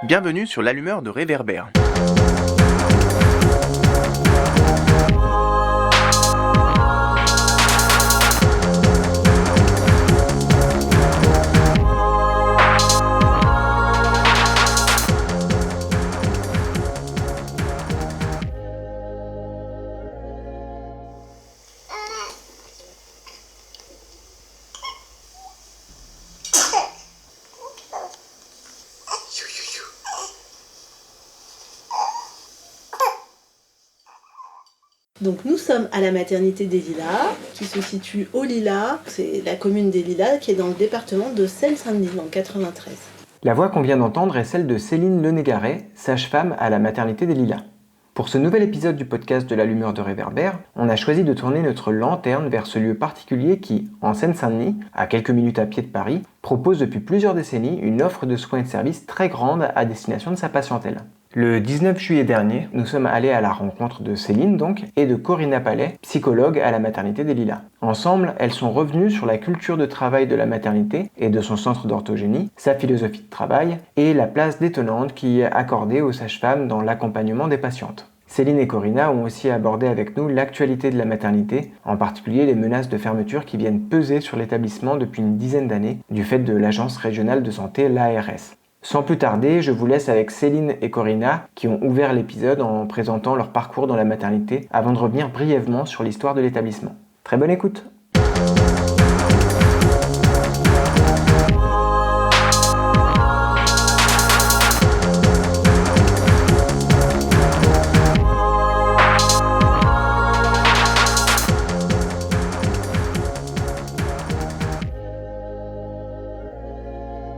Bienvenue sur l'allumeur de réverbère. Donc nous sommes à la maternité des Lilas, qui se situe au Lilas, c'est la commune des Lilas qui est dans le département de Seine-Saint-Denis, dans le 93. La voix qu'on vient d'entendre est celle de Céline Lenégaret, sage-femme à la maternité des Lilas. Pour ce nouvel épisode du podcast de l'allumeur de réverbère, on a choisi de tourner notre lanterne vers ce lieu particulier qui, en Seine-Saint-Denis, à quelques minutes à pied de Paris, propose depuis plusieurs décennies une offre de soins et de services très grande à destination de sa patientèle. Le 19 juillet dernier, nous sommes allés à la rencontre de Céline donc et de Corinna Palais, psychologue à la maternité des Lilas. Ensemble, elles sont revenues sur la culture de travail de la maternité et de son centre d'orthogénie, sa philosophie de travail et la place détonnante qui est accordée aux sages-femmes dans l'accompagnement des patientes. Céline et Corinna ont aussi abordé avec nous l'actualité de la maternité, en particulier les menaces de fermeture qui viennent peser sur l'établissement depuis une dizaine d'années du fait de l'Agence régionale de santé, l'ARS. Sans plus tarder, je vous laisse avec Céline et Corinna qui ont ouvert l'épisode en présentant leur parcours dans la maternité avant de revenir brièvement sur l'histoire de l'établissement. Très bonne écoute!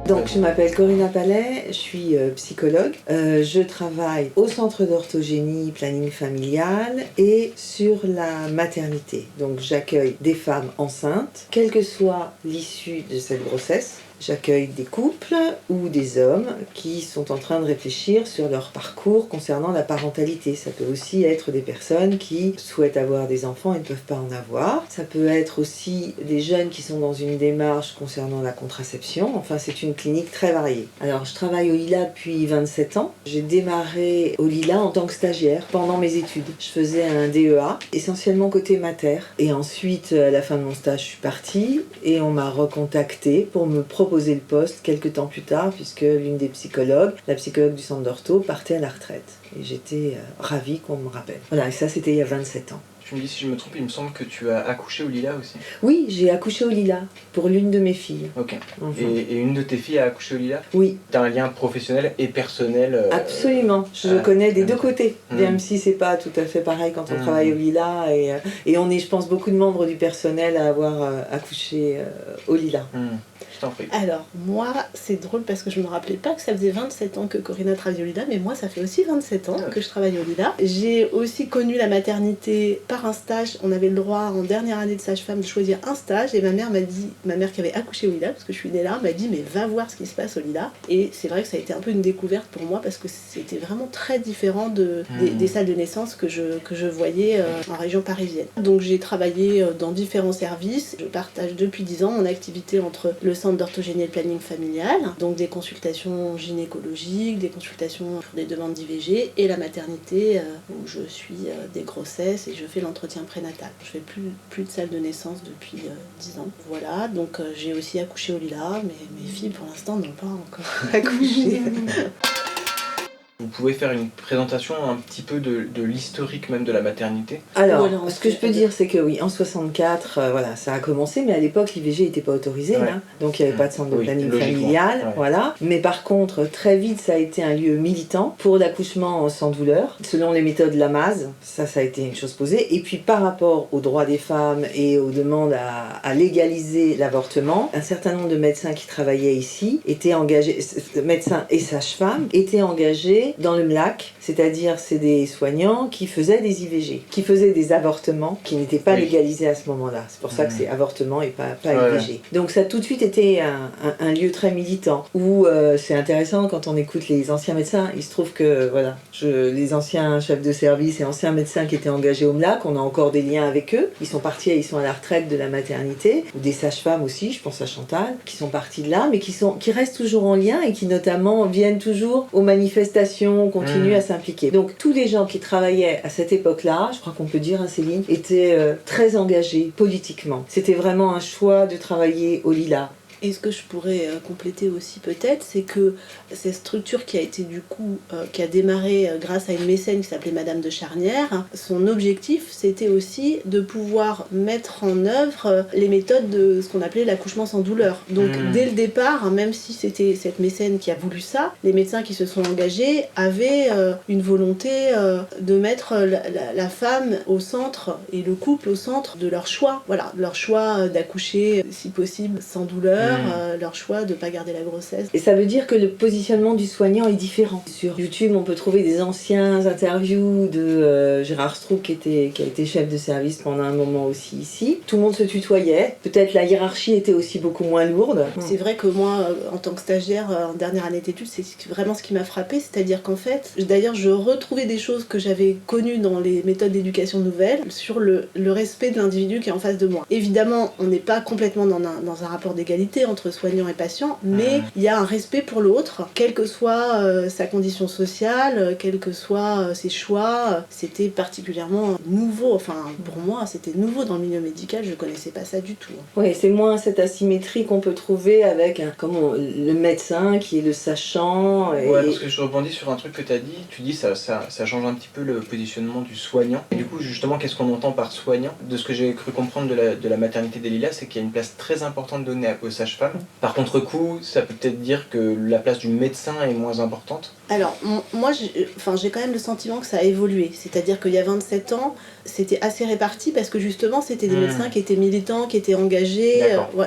Donc, je m'appelle Corinna Palais, je suis psychologue. Je travaille au centre d'orthogénie planning familial et sur la maternité. Donc, j'accueille des femmes enceintes, quelle que soit l'issue de cette grossesse. J'accueille des couples ou des hommes qui sont en train de réfléchir sur leur parcours concernant la parentalité. Ça peut aussi être des personnes qui souhaitent avoir des enfants et ne peuvent pas en avoir. Ça peut être aussi des jeunes qui sont dans une démarche concernant la contraception. Enfin, c'est une clinique très variée. Alors, je travaille au Lilas depuis 27 ans. J'ai démarré au Lilas en tant que stagiaire pendant mes études. Je faisais un DEA, essentiellement côté mater. Et ensuite, à la fin de mon stage, je suis partie et on m'a recontactée pour me proposer le poste quelques temps plus tard, puisque l'une des psychologues, la psychologue du centre d'ortho, partait à la retraite. Et j'étais ravie qu'on me rappelle. Voilà, et ça c'était il y a 27 ans. Tu me dis si je me trompe, il me semble que tu as accouché au Lilas aussi. Oui, j'ai accouché au Lilas, pour l'une de mes filles. Ok. Enfin. Et une de tes filles a accouché au Lilas ? Oui. Tu as un lien professionnel et personnel Absolument, je connais des deux côtés, Mmh. même si c'est pas tout à fait pareil quand on travaille au Lilas. Et on est, je pense, beaucoup de membres du personnel à avoir accouché au Lilas. Je t'en prie. Alors, moi, c'est drôle parce que je me rappelais pas que ça faisait 27 ans que Corinna travaillait au Lilas, mais moi, ça fait aussi 27 ans que je travaille au Lilas. J'ai aussi connu la maternité par un stage. On avait le droit, en dernière année de sage-femme, de choisir un stage. Et ma mère qui avait accouché au Lilas, parce que je suis née là, m'a dit, mais va voir ce qui se passe au Lilas. Et c'est vrai que ça a été un peu une découverte pour moi, parce que c'était vraiment très différent des salles de naissance que je voyais en région parisienne. Donc, j'ai travaillé dans différents services. Je partage depuis 10 ans mon activité entre le centre d'orthogénie et le planning familial, donc des consultations gynécologiques, des consultations pour des demandes d'IVG, et la maternité où je suis des grossesses et je fais l'entretien prénatal. Je fais plus de salle de naissance depuis 10 ans. Voilà, donc j'ai aussi accouché au Lilas, mais mes filles pour l'instant n'ont pas encore accouché. Vous pouvez faire une présentation un petit peu de l'historique même de la maternité ? Alors, Voilà, ce que je peux dire, c'est que oui, en 64, voilà, ça a commencé, mais à l'époque, l'IVG n'était pas autorisé, Ouais. hein, donc il n'y avait pas de centre de planning logiquement, familial, ouais. voilà. Mais par contre, très vite, ça a été un lieu militant pour l'accouchement sans douleur, selon les méthodes Lamaze, ça a été une chose posée. Et puis par rapport aux droits des femmes et aux demandes à légaliser l'avortement, un certain nombre de médecins qui travaillaient ici étaient engagés, médecins et sages-femmes, étaient engagés maternité dans le MLAC, c'est-à-dire c'est des soignants qui faisaient des IVG, qui faisaient des avortements qui n'étaient pas légalisés à ce moment-là. C'est pour ça que c'est avortement et pas IVG. Donc ça a tout de suite été un lieu très militant où c'est intéressant quand on écoute les anciens médecins. Il se trouve que voilà, les anciens chefs de service et anciens médecins qui étaient engagés au MLAC, on a encore des liens avec eux. Ils sont partis, ils sont à la retraite de la maternité, ou des sages-femmes aussi, je pense à Chantal, qui sont partis de là, mais qui restent toujours en lien et qui notamment viennent toujours aux manifestations, continuent à s'impliquer. Donc tous les gens qui travaillaient à cette époque-là, je crois qu'on peut dire, hein, Céline, étaient très engagés politiquement. C'était vraiment un choix de travailler au Lilas. Et ce que je pourrais compléter aussi peut-être, c'est que cette structure qui a été du coup, qui a démarré grâce à une mécène qui s'appelait Madame de Charnière, son objectif c'était aussi de pouvoir mettre en œuvre les méthodes de ce qu'on appelait l'accouchement sans douleur. Donc dès le départ, même si c'était cette mécène qui a voulu ça, les médecins qui se sont engagés avaient une volonté de mettre la femme au centre et le couple au centre de leur choix. Voilà, leur choix d'accoucher si possible sans douleur, leur choix de ne pas garder la grossesse. Et ça veut dire que le positionnement du soignant est différent. Sur YouTube, on peut trouver des anciens interviews de Gérard Strouk qui a été chef de service pendant un moment aussi ici. Tout le monde se tutoyait. Peut-être la hiérarchie était aussi beaucoup moins lourde. C'est vrai que moi, en tant que stagiaire en dernière année d'études, c'est vraiment ce qui m'a frappée. C'est-à-dire qu'en fait, d'ailleurs, je retrouvais des choses que j'avais connues dans les méthodes d'éducation nouvelles sur le respect de l'individu qui est en face de moi. Évidemment, on n'est pas complètement dans un rapport d'égalité entre soignants et patients, mais il y a un respect pour l'autre, quelle que soit sa condition sociale, quels que soient ses choix. C'était particulièrement nouveau, enfin pour moi c'était nouveau dans le milieu médical, je connaissais pas ça du tout. Oui, c'est moins cette asymétrie qu'on peut trouver avec le médecin qui est le sachant. Ouais, parce que je rebondis sur un truc que tu as dit, tu dis ça change un petit peu le positionnement du soignant. Et du coup justement, qu'est-ce qu'on entend par soignant? De ce que j'ai cru comprendre de la maternité des Lilas, c'est qu'il y a une place très importante donnée aux sages-femmes. Par contre-coup, ça peut peut-être dire que la place du médecin est moins importante. Alors, moi, j'ai quand même le sentiment que ça a évolué. C'est-à-dire qu'il y a 27 ans, c'était assez réparti parce que justement, c'était des médecins qui étaient militants, qui étaient engagés.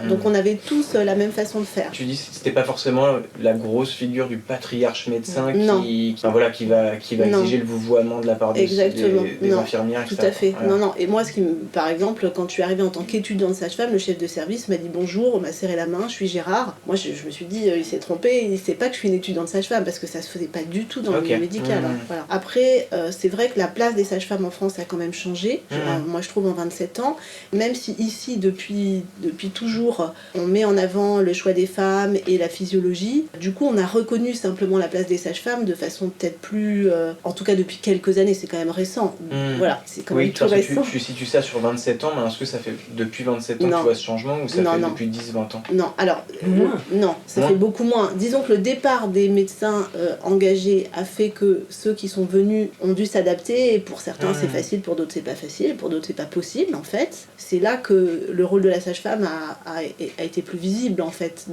Donc, on avait tous la même façon de faire. Tu dis que c'était pas forcément la grosse figure du patriarche médecin qui va exiger le vouvoiement de la part des infirmières, etc. Tout à fait. Ouais. Non. Et moi, par exemple, quand je suis arrivée en tant qu'étudiante sage-femme, le chef de service m'a dit bonjour, on m'a serré la main, je suis Gérard. Moi, je me suis dit, il s'est trompé, il sait pas que je suis une étudiante sage-femme parce que ça se faisait pas du tout dans le milieu médical. Voilà. Après, c'est vrai que la place des sages-femmes en France a quand même changé. Moi, je trouve en 27 ans, même si ici, depuis toujours, on met en avant le choix des femmes et la physiologie, du coup, on a reconnu simplement la place des sages-femmes de façon peut-être plus... en tout cas, depuis quelques années, c'est quand même récent. Voilà, c'est quand même tout récent. Tu situes ça sur 27 ans, mais est-ce que ça fait depuis 27 ans que tu vois ce changement ou ça fait depuis 10-20 ans? Non, alors, ça fait beaucoup moins. Disons que le départ des médecins engagés a fait que ceux qui sont venus ont dû s'adapter, et pour certains c'est facile, pour d'autres c'est pas facile, pour d'autres c'est pas possible en fait. C'est là que le rôle de la sage-femme a été plus visible en fait,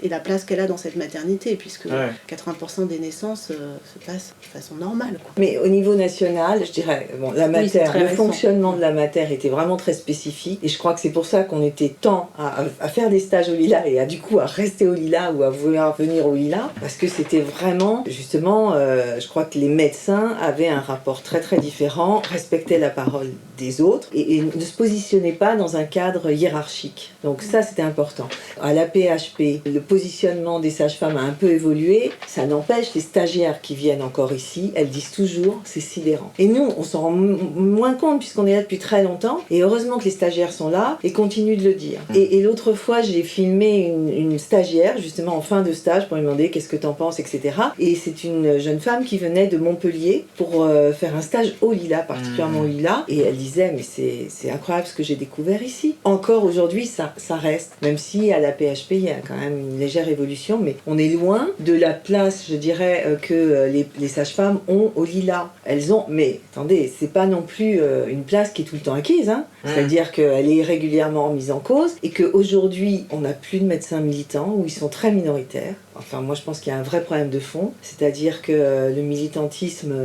et la place qu'elle a dans cette maternité, puisque 80% des naissances se passent de façon normale, quoi. Mais au niveau national, je dirais, le fonctionnement de la mater était vraiment très spécifique, et je crois que c'est pour ça qu'on était tant à faire des stages au Lilas et du coup à rester au Lilas ou à vouloir venir au Lilas, parce que c'était vraiment, justement, je crois que les médecins avaient un rapport très très différent, respectaient la parole des autres et ne se positionnaient pas dans un cadre hiérarchique. Donc ça, c'était important. À la PHP, le positionnement des sages-femmes a un peu évolué. Ça n'empêche, les stagiaires qui viennent encore ici, elles disent toujours, c'est sidérant. Et nous, on s'en rend moins compte puisqu'on est là depuis très longtemps. Et heureusement que les stagiaires sont là et continuent de le dire. Et l'autre fois, j'ai filmé une stagiaire, justement en fin de stage, pour lui demander qu'est-ce que t'en penses, etc. Et c'est une jeune femme qui venait de Montpellier pour faire un stage au Lilas, particulièrement au Lilas. Et elle disait, mais c'est incroyable ce que j'ai découvert ici. Encore aujourd'hui, ça reste. Même si à la PHP, il y a quand même une légère évolution, mais on est loin de la place, je dirais, que les sages-femmes ont au Lilas. Elles ont, mais attendez, c'est pas non plus une place qui est tout le temps acquise, hein. C'est-à-dire qu'elle est régulièrement mise en cause et qu'aujourd'hui, on n'a plus de médecins militants, où ils sont très minoritaires. enfin moi je pense qu'il y a un vrai problème de fond, c'est-à-dire que le militantisme,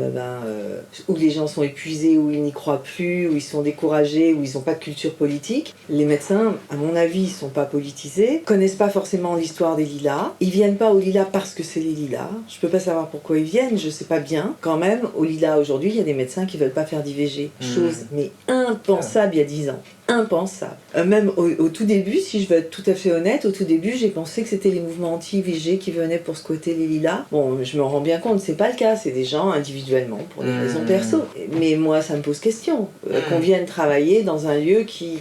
où les gens sont épuisés, où ils n'y croient plus, où ils sont découragés, où ils n'ont pas de culture politique, les médecins, à mon avis, ils sont pas politisés, connaissent pas forcément l'histoire des lilas, ils viennent pas aux lilas parce que c'est les lilas, je peux pas savoir pourquoi ils viennent, je sais pas bien, quand même, aux lilas aujourd'hui, il y a des médecins qui veulent pas faire d'IVG, chose mais impensable il y a 10 ans. Impensable. Même au tout début, si je veux être tout à fait honnête, au tout début, j'ai pensé que c'était les mouvements anti-IVG qui venaient pour squatter les lilas. Bon, je me rends bien compte, c'est pas le cas, c'est des gens individuellement pour des raisons perso. Mais moi, ça me pose question. Qu'on vienne travailler dans un lieu qui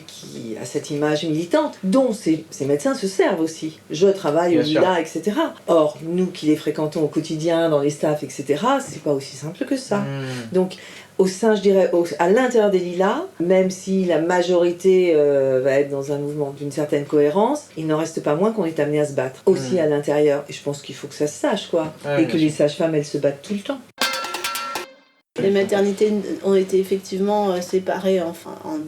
a cette image militante, dont ces médecins se servent aussi. Je travaille au lilas, etc. Or, nous qui les fréquentons au quotidien, dans les staffs, etc., c'est pas aussi simple que ça. Donc, au sein, je dirais, à l'intérieur des lilas, même si la majorité va être dans un mouvement d'une certaine cohérence, il n'en reste pas moins qu'on est amené à se battre aussi à l'intérieur. Et je pense qu'il faut que ça se sache, quoi. Et que les sages-femmes, elles se battent tout le temps. Les maternités ont été effectivement séparées en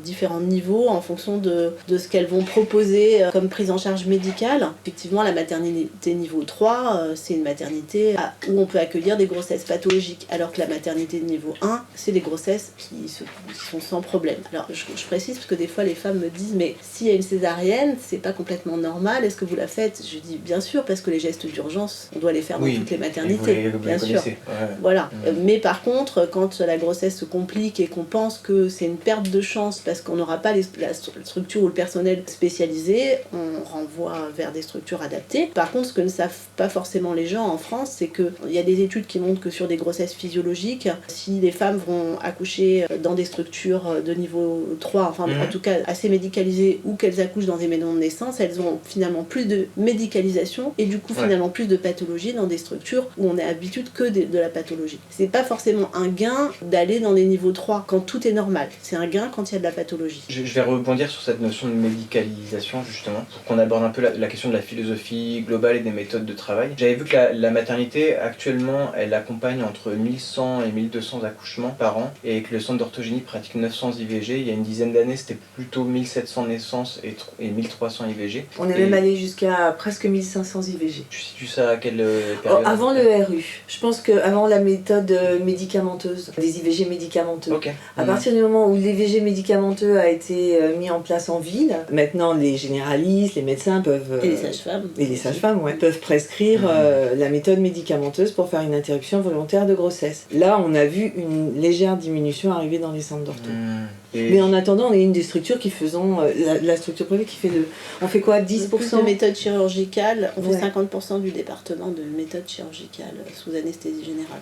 différents niveaux en fonction de ce qu'elles vont proposer comme prise en charge médicale. Effectivement, la maternité niveau 3, c'est une maternité où on peut accueillir des grossesses pathologiques, alors que la maternité niveau 1, c'est des grossesses qui sont sans problème. Alors, je précise parce que des fois, les femmes me disent « mais s'il y a une césarienne, c'est pas complètement normal, est-ce que vous la faites ?» Je dis « bien sûr, parce que les gestes d'urgence, on doit les faire dans toutes les maternités. » Bien sûr. Voilà. Mais par contre, quand la grossesse se complique et qu'on pense que c'est une perte de chance parce qu'on n'aura pas la structure ou le personnel spécialisé, on renvoie vers des structures adaptées. Par contre, ce que ne savent pas forcément les gens en France, c'est qu'il y a des études qui montrent que sur des grossesses physiologiques, si les femmes vont accoucher dans des structures de niveau 3, enfin en tout cas assez médicalisées, ou qu'elles accouchent dans des maisons de naissance, elles ont finalement plus de médicalisation et du coup finalement plus de pathologie dans des structures où on est habitué que de la pathologie. C'est pas forcément un gain d'aller dans les niveaux 3 quand tout est normal. C'est un gain quand il y a de la pathologie. Je vais rebondir sur cette notion de médicalisation justement, pour qu'on aborde un peu la question de la philosophie globale et des méthodes de travail. J'avais vu que la maternité actuellement, elle accompagne entre 1100 et 1200 accouchements par an et que le centre d'orthogénie pratique 900 IVG. Il y a une dizaine d'années, c'était plutôt 1700 naissances et 1300 IVG. On est même allé jusqu'à presque 1500 IVG. Tu situes ça à quelle période? Avant le RU. Je pense qu'avant la méthode médicamenteuse, des IVG médicamenteux. À partir du moment où l'IVG médicamenteux a été mis en place en ville, maintenant les généralistes, les médecins peuvent... et les sages-femmes. Et les sages-femmes, peuvent prescrire la méthode médicamenteuse pour faire une interruption volontaire de grossesse. Là, on a vu une légère diminution arriver dans les centres d'ortho. Mais en attendant, on est une des structures qui faisons, la structure privée qui fait on fait quoi, 10% plus de méthodes chirurgicales, on fait 50% du département de méthodes chirurgicales sous anesthésie générale.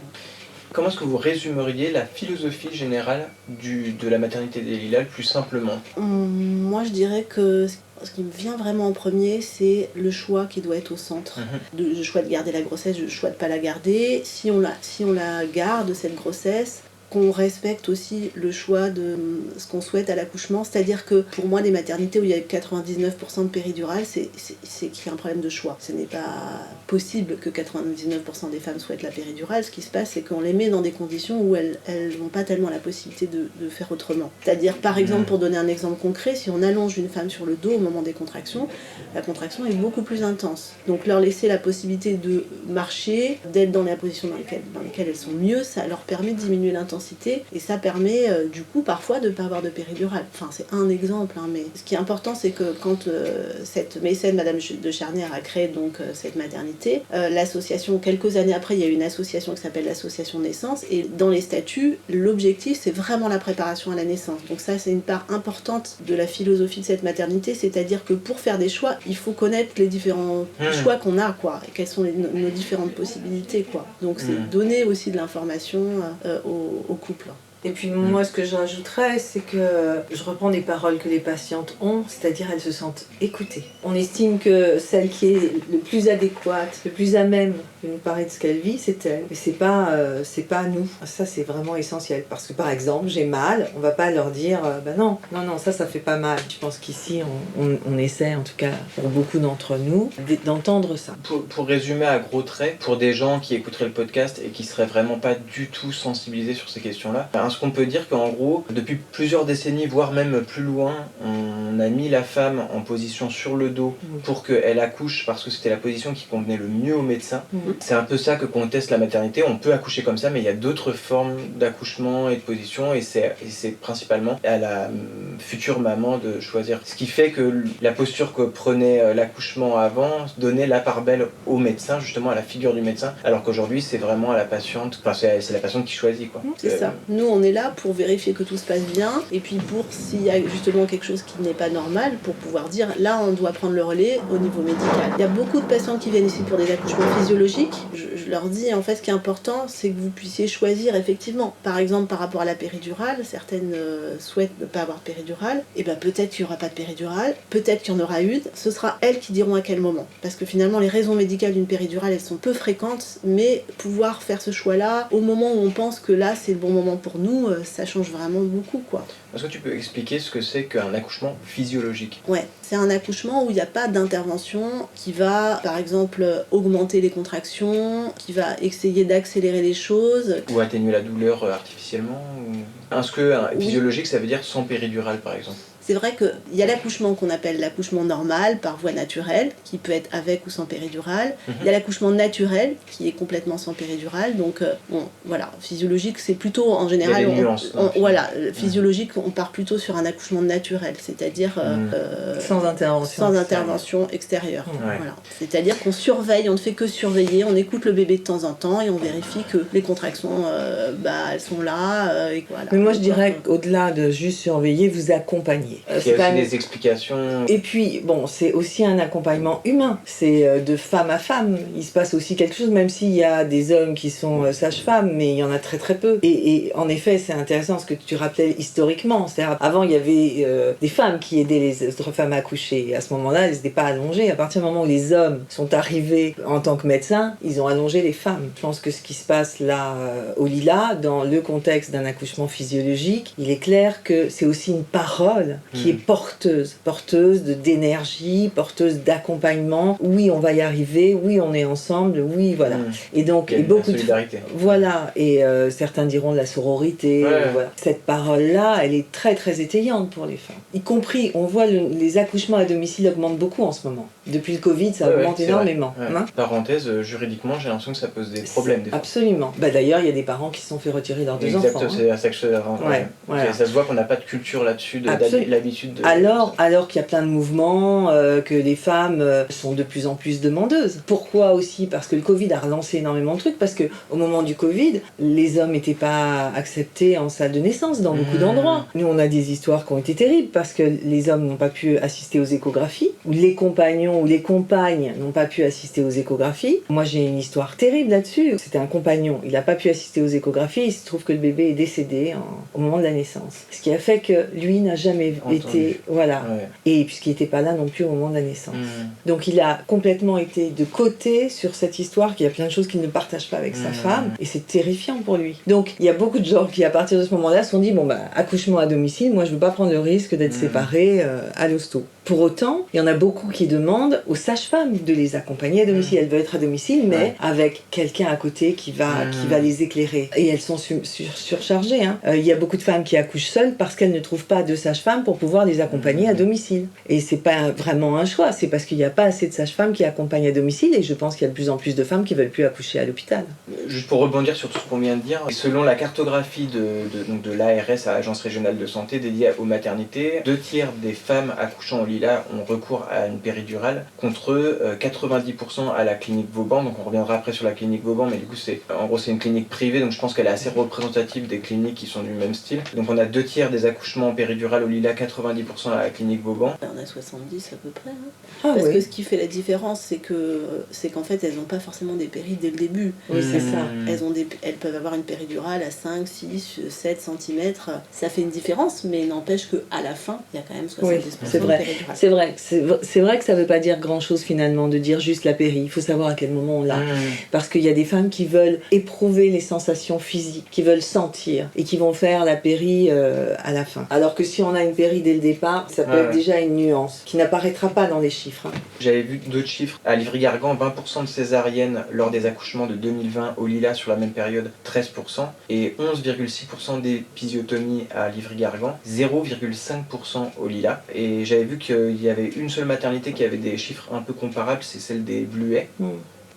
Comment est-ce que vous résumeriez la philosophie générale de la maternité des Lilas plus simplement? Moi, je dirais que ce qui me vient vraiment en premier, c'est le choix qui doit être au centre. Le choix de garder la grossesse, le choix de ne pas la garder. Si on la garde, cette grossesse, qu'on respecte aussi le choix de ce qu'on souhaite à l'accouchement. C'est-à-dire que pour moi, des maternités où il y a 99% de péridurale, c'est qu'il y a un problème de choix. Ce n'est pas possible que 99% des femmes souhaitent la péridurale. Ce qui se passe, c'est qu'on les met dans des conditions où elles n'ont pas tellement la possibilité de faire autrement. C'est-à-dire, par exemple, pour donner un exemple concret, si on allonge une femme sur le dos au moment des contractions, la contraction est beaucoup plus intense. Donc leur laisser la possibilité de marcher, d'être dans la position dans lesquelles elles sont mieux, ça leur permet de diminuer l'intensité et ça permet du coup parfois de ne pas avoir de péridurale. Enfin, c'est un exemple, mais ce qui est important, c'est que quand cette mécène, Madame de Charnière, a créé donc cette maternité, l'association, quelques années après, il y a une association qui s'appelle l'association Naissance, et dans les statuts, l'objectif, c'est vraiment la préparation à la naissance. Donc ça, c'est une part importante de la philosophie de cette maternité, c'est-à-dire que pour faire des choix, il faut connaître les différents choix qu'on a, quoi, et quelles sont nos différentes possibilités, quoi. Donc c'est donner aussi de l'information au couple. Et puis moi, ce que je rajouterais, c'est que je reprends des paroles que les patientes ont, c'est-à-dire elles se sentent écoutées. On estime que celle qui est le plus adéquate, le plus à même de nous parler de ce qu'elle vit, c'est elle. Et c'est pas nous. Ça, c'est vraiment essentiel. Parce que, par exemple, j'ai mal, on va pas leur dire, non, ça fait pas mal. Je pense qu'ici, on essaie, en tout cas, pour beaucoup d'entre nous, d'entendre ça. Pour résumer à gros traits, pour des gens qui écouteraient le podcast et qui seraient vraiment pas du tout sensibilisés sur ces questions-là, ce qu'on peut dire qu'en gros, depuis plusieurs décennies, voire même plus loin, on a mis la femme en position sur le dos pour qu'elle accouche parce que c'était la position qui convenait le mieux au médecin. C'est un peu ça que conteste la maternité. On peut accoucher comme ça, mais il y a d'autres formes d'accouchement et de position, et c'est principalement à la future maman de choisir. Ce qui fait que la posture que prenait l'accouchement avant donnait la part belle au médecin, justement à la figure du médecin, alors qu'aujourd'hui c'est vraiment à la patiente, c'est la patiente qui choisit, quoi. C'est ça. Nous on est là pour vérifier que tout se passe bien, et puis pour s'il y a justement quelque chose qui n'est pas normal, pour pouvoir dire là on doit prendre le relais au niveau médical. Il y a beaucoup de patients qui viennent ici pour des accouchements physiologiques. Je leur dis en fait ce qui est important c'est que vous puissiez choisir effectivement. Par exemple par rapport à la péridurale, certaines souhaitent ne pas avoir de péridurale, et ben peut-être qu'il n'y aura pas de péridurale, peut-être qu'il y en aura une, ce sera elles qui diront à quel moment. Parce que finalement les raisons médicales d'une péridurale elles sont peu fréquentes, mais pouvoir faire ce choix-là au moment où on pense que là c'est le bon moment pour nous, ça change vraiment beaucoup, quoi. Est-ce que tu peux expliquer ce que c'est qu'un accouchement physiologique ? Ouais, c'est un accouchement où il n'y a pas d'intervention qui va, par exemple, augmenter les contractions, qui va essayer d'accélérer les choses. Ou atténuer la douleur artificiellement ou... Est-ce que physiologique, ça veut dire sans péridurale, par exemple ? C'est vrai qu'il y a l'accouchement qu'on appelle l'accouchement normal, par voie naturelle, qui peut être avec ou sans péridurale. Il y a l'accouchement naturel, qui est complètement sans péridurale. Donc, voilà, physiologique, c'est plutôt, en général... Il y a des nuances. Physiologique, on part plutôt sur un accouchement naturel, c'est-à-dire... sans intervention. Sans intervention extérieure. Ouais. Voilà. C'est-à-dire qu'on surveille, on ne fait que surveiller, on écoute le bébé de temps en temps, et on vérifie que les contractions, elles sont là. Et voilà. Mais moi, je dirais qu'au-delà de juste surveiller, vous accompagner. Il y a aussi des explications. Et puis, bon, c'est aussi un accompagnement humain. C'est de femme à femme. Il se passe aussi quelque chose, même s'il y a des hommes qui sont sages-femmes, mais il y en a très très peu. Et en effet, c'est intéressant ce que tu rappelais historiquement. C'est-à-dire, avant, il y avait des femmes qui aidaient les autres femmes à accoucher. Et à ce moment-là, elles n'étaient pas allongées. À partir du moment où les hommes sont arrivés en tant que médecins, ils ont allongé les femmes. Je pense que ce qui se passe là, au Lila, dans le contexte d'un accouchement physiologique, il est clair que c'est aussi une parole qui est porteuse d'énergie, porteuse d'accompagnement. Oui, on va y arriver, oui, on est ensemble, oui, voilà. Et donc, il y a beaucoup de solidarité. Voilà, et certains diront de la sororité. Voilà. Cette parole-là, elle est très très étayante pour les femmes. Y compris, on voit les accouchements à domicile augmentent beaucoup en ce moment. Depuis le Covid, ça augmente énormément. Hein. Parenthèse, juridiquement, j'ai l'impression que ça pose des problèmes. Des fois. Absolument. D'ailleurs, il y a des parents qui se sont fait retirer leurs deux enfants. Exactement, c'est à ça que je faisais avant. Voilà. Ça se voit qu'on n'a pas de culture là-dessus, l'habitude de... Alors qu'il y a plein de mouvements, que les femmes sont de plus en plus demandeuses. Pourquoi aussi ? Parce que le Covid a relancé énormément de trucs, parce qu'au moment du Covid, les hommes n'étaient pas acceptés en salle de naissance dans beaucoup d'endroits. Nous, on a des histoires qui ont été terribles, parce que les hommes n'ont pas pu assister aux échographies, ou les compagnons ou les compagnes n'ont pas pu assister aux échographies. Moi, j'ai une histoire terrible là-dessus. C'était un compagnon, il n'a pas pu assister aux échographies, il se trouve que le bébé est décédé au moment de la naissance. Ce qui a fait que lui n'a jamais été... Voilà. Ouais. Et puisqu'il n'était pas là non plus au moment de la naissance. Donc il a complètement été de côté sur cette histoire, qu'il y a plein de choses qu'il ne partage pas avec sa femme, et c'est terrifiant pour lui. Donc il y a beaucoup de gens qui, à partir de ce moment-là, se sont dit, accouchement à domicile, moi je ne veux pas prendre le risque d'être séparée à l'hosto. Pour autant, il y en a beaucoup qui demandent aux sages-femmes de les accompagner à domicile. Elles veulent être à domicile, mais avec quelqu'un à côté qui va les éclairer. Et elles sont surchargées. Il y a beaucoup de femmes qui accouchent seules parce qu'elles ne trouvent pas de sage-femme pour pouvoir les accompagner à domicile. Et c'est pas vraiment un choix, c'est parce qu'il n'y a pas assez de sages-femmes qui accompagnent à domicile, et je pense qu'il y a de plus en plus de femmes qui veulent plus accoucher à l'hôpital. Juste pour rebondir sur tout ce qu'on vient de dire, selon la cartographie de l'ARS, à l'Agence régionale de santé dédiée aux maternités, 2/3 des femmes accouchant au Lila ont recours à une péridurale, contre 90% à la clinique Vauban. Donc on reviendra après sur la clinique Vauban, mais du coup c'est une clinique privée, donc je pense qu'elle est assez représentative des cliniques qui sont du même style. Donc on a 2/3 des accouchements en péridurale au Lila, 90% à la clinique Vauban. On a 70 à peu près. Parce que ce qui fait la différence, c'est qu'en fait elles n'ont pas forcément des péris dès le début. Oui, c'est ça. Elles peuvent avoir une péridurale à 5, 6, 7 cm. Ça fait une différence, mais n'empêche qu'à la fin, il y a quand même 70% c'est vrai. naturel. C'est vrai que ça veut pas dire grand-chose finalement de dire juste la péri. Il faut savoir à quel moment on l'a. Parce qu'il y a des femmes qui veulent éprouver les sensations physiques, qui veulent sentir et qui vont faire la péri à la fin. Alors que si on a une péri dès le départ, ça peut être déjà une nuance qui n'apparaîtra pas dans les chiffres. J'avais vu d'autres chiffres. À Livry-Gargan, 20% de césariennes lors des accouchements de 2020 au Lila sur la même période, 13%. Et 11,6% d'épisiotomies à Livry-Gargan, 0,5% au Lila. Et j'avais vu qu'il y avait une seule maternité qui avait des chiffres un peu comparables, c'est celle des Bluets.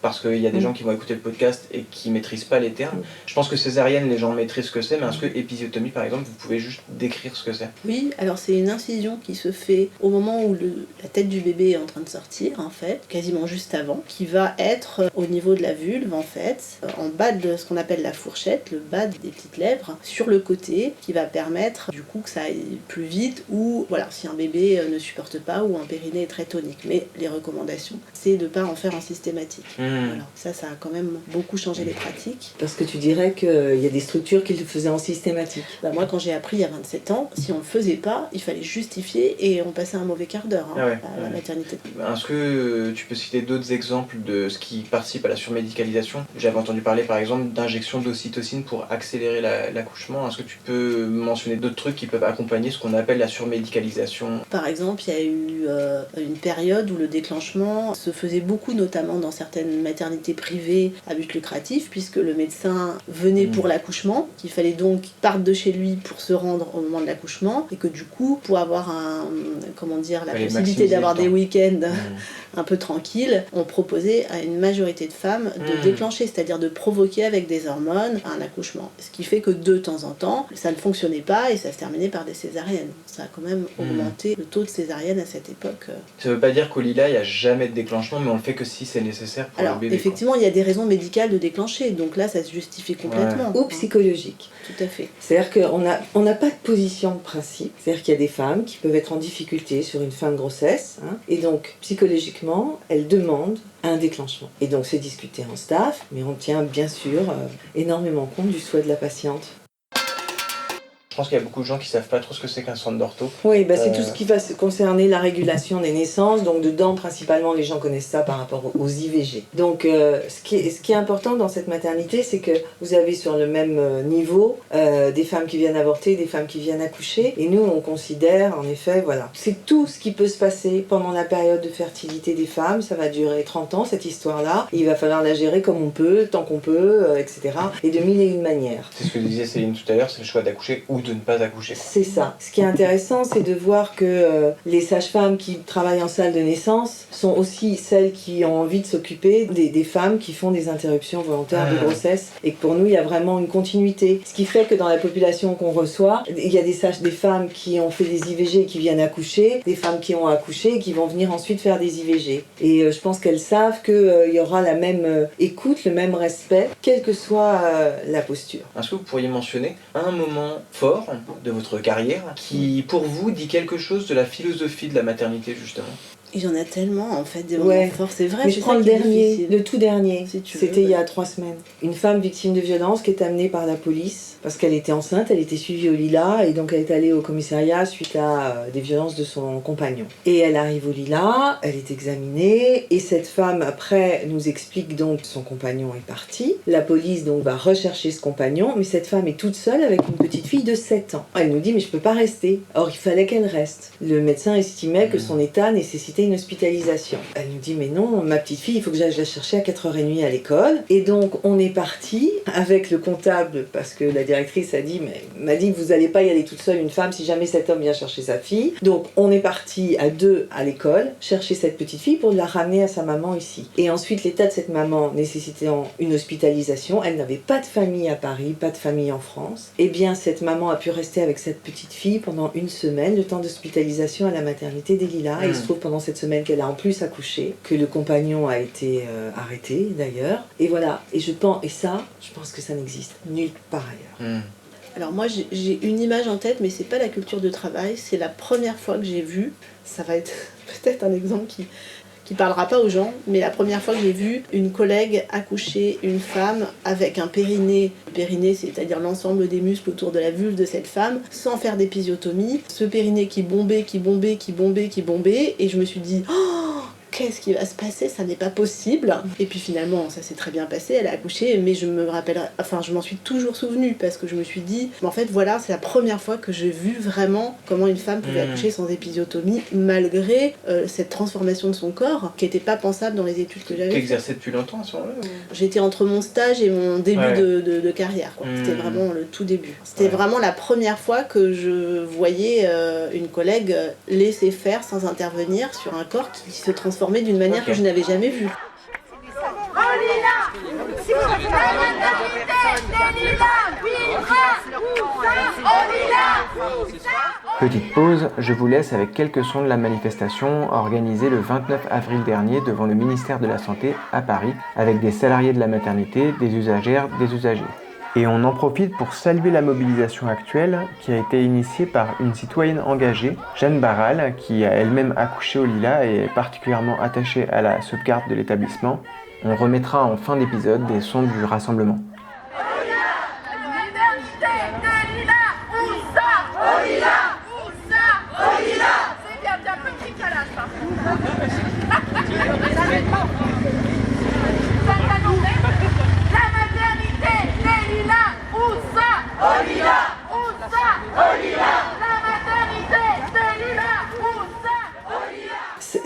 Parce qu'il y a des gens qui vont écouter le podcast et qui maîtrisent pas les termes. Je pense que césarienne, les gens maîtrisent ce que c'est, mais est-ce que épisiotomie, par exemple, vous pouvez juste décrire ce que c'est? Oui, alors c'est une incision qui se fait au moment où la tête du bébé est en train de sortir, en fait, quasiment juste avant, qui va être au niveau de la vulve, en fait, en bas de ce qu'on appelle la fourchette, le bas des petites lèvres, sur le côté, qui va permettre du coup que ça aille plus vite, ou voilà, si un bébé ne supporte pas, ou un périnée est très tonique. Mais les recommandations, c'est de ne pas en faire en systématique. Voilà. Ça a quand même beaucoup changé les pratiques. Parce que tu dirais qu'il y a des structures qui le faisaient en systématique. Moi, quand j'ai appris il y a 27 ans, si on le faisait pas, il fallait justifier et on passait un mauvais quart d'heure à la maternité. Est-ce que tu peux citer d'autres exemples de ce qui participe à la surmédicalisation? J'avais entendu parler par exemple d'injection d'ocytocine pour accélérer l'accouchement. Est-ce que tu peux mentionner d'autres trucs qui peuvent accompagner ce qu'on appelle la surmédicalisation? Par exemple, il y a eu une période où le déclenchement se faisait beaucoup, notamment dans certaines maternités privées à but lucratif, puisque le médecin venait pour l'accouchement, qu'il fallait donc qu'il parte de chez lui pour se rendre au moment de l'accouchement, et que du coup, pour avoir la possibilité d'avoir des week-ends un peu tranquilles, on proposait à une majorité de femmes de déclencher, c'est-à-dire de provoquer avec des hormones un accouchement. Ce qui fait que de temps en temps, ça ne fonctionnait pas et ça se terminait par des césariennes. Ça a quand même augmenté le taux de césariennes à cette époque. Ça veut pas dire qu'au Lila, il n'y a jamais de déclenchement, mais on le fait que si c'est nécessaire pour le bébé. Effectivement, il y a des raisons médicales de déclencher, donc là, ça se justifie complètement. Ou psychologique. Tout à fait. C'est-à-dire qu'on n'a pas de position de principe. C'est-à-dire qu'il y a des femmes qui peuvent être en difficulté sur une fin de grossesse, et donc psychologiquement, elles demandent un déclenchement. Et donc c'est discuté en staff, mais on tient bien sûr énormément compte du souhait de la patiente. Je pense qu'il y a beaucoup de gens qui savent pas trop ce que c'est qu'un centre d'ortho. Oui, c'est tout ce qui va concerner la régulation des naissances. Donc dedans, principalement, les gens connaissent ça par rapport aux IVG. Donc ce qui est important dans cette maternité, c'est que vous avez sur le même niveau des femmes qui viennent avorter, des femmes qui viennent accoucher. Et nous, on considère, en effet, voilà, c'est tout ce qui peut se passer pendant la période de fertilité des femmes. Ça va durer 30 ans, cette histoire-là. Il va falloir la gérer comme on peut, tant qu'on peut, etc. Et de mille et une manières. C'est ce que disait Céline tout à l'heure, c'est le choix d'accoucher ou de ne pas accoucher. C'est ça. Ce qui est intéressant, c'est de voir que les sages-femmes qui travaillent en salle de naissance sont aussi celles qui ont envie de s'occuper des femmes qui font des interruptions volontaires de grossesse, et que pour nous, il y a vraiment une continuité. Ce qui fait que dans la population qu'on reçoit, il y a des femmes qui ont fait des IVG et qui viennent accoucher, des femmes qui ont accouché et qui vont venir ensuite faire des IVG. Et je pense qu'elles savent qu'il y aura la même écoute, le même respect, quelle que soit la posture. Est-ce que vous pourriez mentionner un moment fort de votre carrière qui, pour vous, dit quelque chose de la philosophie de la maternité, justement? Il y en a tellement, en fait, des moments forts, c'est vrai. Mais je prends le dernier, le tout dernier. Si tu C'était veux, il y a 3 semaines. Une femme victime de violence qui est amenée par la police parce qu'elle était enceinte, elle était suivie au Lila, et donc elle est allée au commissariat suite à des violences de son compagnon. Et elle arrive au Lila, elle est examinée, et cette femme, après, nous explique donc que son compagnon est parti. La police donc va rechercher ce compagnon, mais cette femme est toute seule avec une petite fille de 7 ans. Elle nous dit, mais je peux pas rester. Or, il fallait qu'elle reste. Le médecin estimait que son état nécessitait une hospitalisation. Elle nous dit, mais non, ma petite fille, il faut que j'aille la chercher à 4h30 à l'école. Et donc, on est parti avec le comptable, parce que la directrice m'a dit que vous n'allez pas y aller toute seule, une femme, si jamais cet homme vient chercher sa fille. Donc, on est parti à 2 à l'école, chercher cette petite fille pour la ramener à sa maman ici. Et ensuite, l'état de cette maman nécessitant une hospitalisation, elle n'avait pas de famille à Paris, pas de famille en France. Eh bien, cette maman a pu rester avec cette petite fille pendant 1 semaine, le temps d'hospitalisation à la maternité des Lilas. Et il se trouve pendant cette semaine qu'elle a en plus accouché, que le compagnon a été arrêté d'ailleurs. Et voilà, et je pense que ça n'existe nulle part ailleurs. Alors moi j'ai une image en tête, mais c'est pas la culture de travail, c'est la première fois que j'ai vu, ça va être peut-être un exemple qui parlera pas aux gens, mais la première fois que j'ai vu une collègue accoucher une femme avec un périnée, c'est-à-dire l'ensemble des muscles autour de la vulve de cette femme, sans faire d'épisiotomie, ce périnée qui bombait, et je me suis dit, oh, qu'est-ce qui va se passer, ça n'est pas possible. Et puis finalement, ça s'est très bien passé, elle a accouché, mais je m'en suis toujours souvenue, parce que je me suis dit, en fait voilà, c'est la première fois que j'ai vu vraiment comment une femme pouvait accoucher sans épisiotomie, malgré cette transformation de son corps, qui n'était pas pensable dans les études que j'avais. Tu exerçais depuis longtemps à ce moment-là J'étais entre mon stage et mon début Ouais. de carrière, quoi. C'était vraiment le tout début. C'était vraiment la première fois que je voyais une collègue laisser faire sans intervenir sur un corps qui se transformait d'une manière que je n'avais jamais vue. Petite pause, je vous laisse avec quelques sons de la manifestation organisée le 29 avril dernier devant le ministère de la Santé à Paris, avec des salariés de la maternité, des usagères, des usagers. Et on en profite pour saluer la mobilisation actuelle qui a été initiée par une citoyenne engagée, Jeanne Barral, qui a elle-même accouché au Lilas et est particulièrement attachée à la sauvegarde de l'établissement. On remettra en fin d'épisode des sons du rassemblement.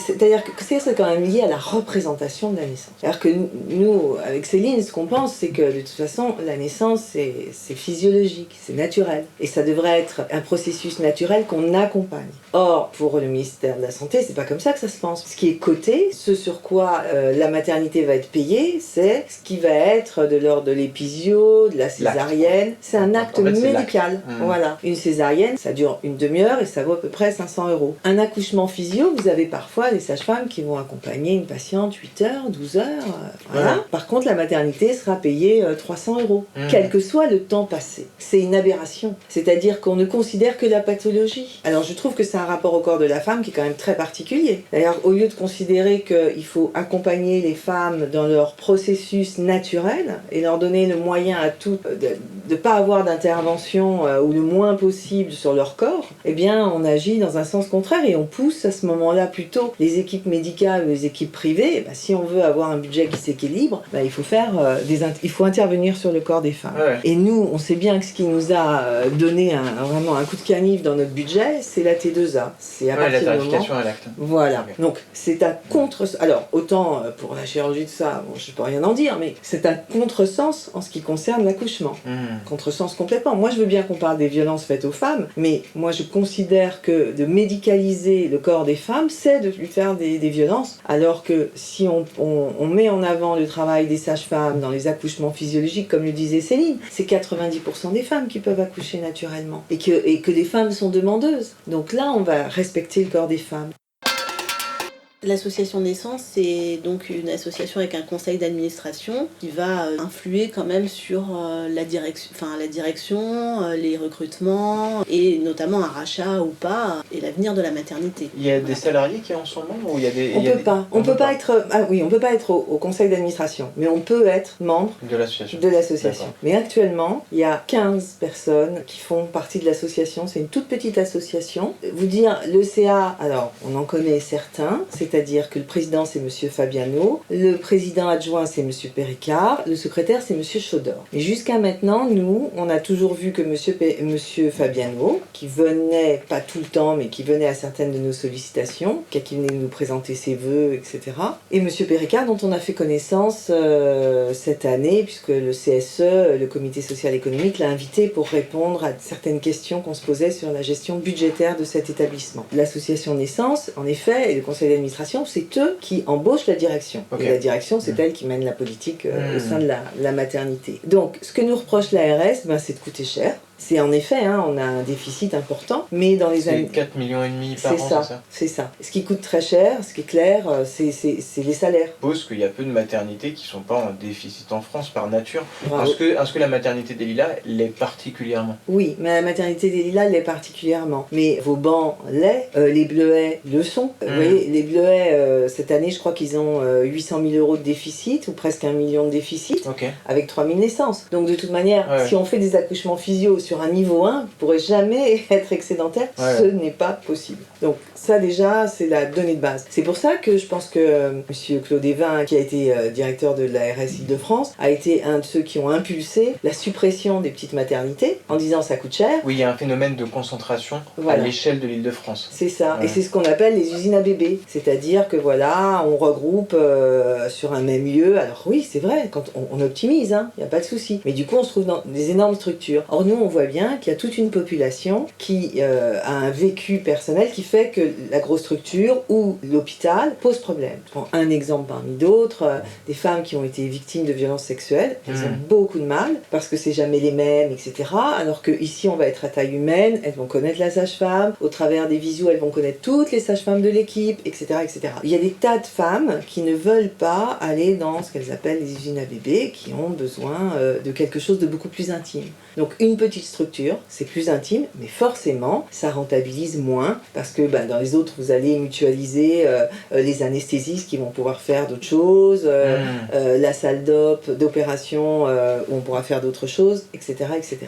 C'est-à-dire que c'est quand même lié à la représentation de la naissance. C'est-à-dire que nous, avec Céline, ce qu'on pense, c'est que de toute façon, la naissance, c'est physiologique, c'est naturel. Et ça devrait être un processus naturel qu'on accompagne. Or, pour le ministère de la Santé, c'est pas comme ça que ça se pense. Ce qui est coté, ce sur quoi la maternité va être payée, c'est ce qui va être de l'ordre de l'épisio, de la césarienne. C'est un acte En fait, c'est médical. Voilà. Une césarienne, ça dure une demi-heure et ça vaut à peu près 500 €. Un accouchement physio, vous avez parfois des sages-femmes qui vont accompagner une patiente 8 heures, 12 heures. Voilà. Ouais. Par contre, la maternité sera payée 300 €, quel que soit le temps passé. C'est une aberration. C'est-à-dire qu'on ne considère que la pathologie. Alors je trouve que c'est un rapport au corps de la femme qui est quand même très particulier. D'ailleurs, au lieu de considérer qu'il faut accompagner les femmes dans leur processus naturel et leur donner le moyen à toutes de ne pas avoir d'intervention ou le moins possible sur leur corps, eh bien on agit dans un sens contraire et on pousse à ce moment-là plutôt les équipes médicales ou les équipes privées. Si on veut avoir un budget qui s'équilibre, il faut faire il faut intervenir sur le corps des femmes. Ouais. Et nous, on sait bien que ce qui nous a donné vraiment un coup de canif dans notre budget, c'est la T2A. C'est à la partir du moment... tarification à l'acte. Voilà. Ok. Donc, c'est un contre... Alors, autant pour la chirurgie de ça, bon, je peux rien en dire, mais c'est un contresens en ce qui concerne l'accouchement. Contresens complètement. Moi, je veux bien qu'on parle des violences faites aux femmes, mais moi, je considère que de médicaliser le corps des femmes, c'est de lui faire des violences, alors que si on met en avant le travail des sages-femmes dans les accouchements physiologiques, comme le disait Céline, c'est 90% des femmes qui peuvent accoucher naturellement, et que les femmes sont demandeuses. Donc là, on va respecter le corps des femmes. L'association Naissance, c'est donc une association avec un conseil d'administration qui va influer quand même sur la direction, les recrutements et notamment un rachat ou pas et l'avenir de la maternité. Il y a des salariés qui en sont membres ou il y a des... On peut pas être au conseil d'administration, mais on peut être membre de l'association. D'accord. Mais actuellement, il y a 15 personnes qui font partie de l'association. C'est une toute petite association. Vous dire, le CA, alors on en connaît certains, c'est-à-dire que le président c'est Monsieur Fabiano, le président adjoint c'est Monsieur Péricard, le secrétaire c'est Monsieur Chaudor. Mais jusqu'à maintenant, nous, on a toujours vu que Monsieur Fabiano, qui venait, pas tout le temps, mais qui venait à certaines de nos sollicitations, qui venait nous présenter ses vœux, etc. Et Monsieur Péricard, dont on a fait connaissance cette année, puisque le CSE, le Comité social économique, l'a invité pour répondre à certaines questions qu'on se posait sur la gestion budgétaire de cet établissement. L'association Naissance, en effet, et le conseil d'administration, c'est eux qui embauchent la direction. Okay. Et la direction, c'est elle qui mène la politique au sein de la maternité. Donc, ce que nous reproche l'ARS, c'est de coûter cher. C'est en effet, hein, on a un déficit important, mais dans les C'est années... 4,5 millions par an, c'est ça? C'est ça. Ce qui coûte très cher, ce qui est clair, c'est les salaires. Je suppose qu'il y a peu de maternités qui sont pas en déficit en France par nature. Bravo. Est-ce que la maternité des Lilas l'est particulièrement? Oui, mais la maternité des Lilas l'est particulièrement. Mais Vauban l'est, les Bleuets le sont. Vous voyez, les Bleuets, cette année, je crois qu'ils ont 800 000 euros de déficit, ou presque 1 million de déficit, Ok. avec 3000 naissances. Donc de toute manière, Ouais. si on fait des accouchements physio sur un niveau 1, vous ne pourrez jamais être excédentaire. Ouais. Ce n'est pas possible. Donc ça déjà, c'est la donnée de base. C'est pour ça que je pense que M. Claude Évin, qui a été directeur de l'ARS Île-de-France, a été un de ceux qui ont impulsé la suppression des petites maternités en disant ça coûte cher. Oui, il y a un phénomène de concentration Voilà. à l'échelle de l'Île-de-France. C'est ça, Ouais. et c'est ce qu'on appelle les usines à bébés. C'est-à-dire que voilà, on regroupe sur un même lieu. Alors oui, c'est vrai, quand on optimise, il n'y a pas de souci. Mais du coup, on se trouve dans des énormes structures. Or, nous, on voit bien qu'il y a toute une population qui a un vécu personnel qui fait que la grosse structure ou l'hôpital pose problème. Je prends un exemple parmi d'autres, des femmes qui ont été victimes de violences sexuelles, elles ont beaucoup de mal parce que c'est jamais les mêmes, etc. Alors qu'ici, on va être à taille humaine, elles vont connaître la sage-femme, au travers des visios, elles vont connaître toutes les sages-femmes de l'équipe, etc., etc. Il y a des tas de femmes qui ne veulent pas aller dans ce qu'elles appellent les usines à bébés, qui ont besoin de quelque chose de beaucoup plus intime. Donc une petite structure, c'est plus intime, mais forcément, ça rentabilise moins, parce que dans les autres, vous allez mutualiser les anesthésistes qui vont pouvoir faire d'autres choses, la salle d'opération où on pourra faire d'autres choses, etc., etc.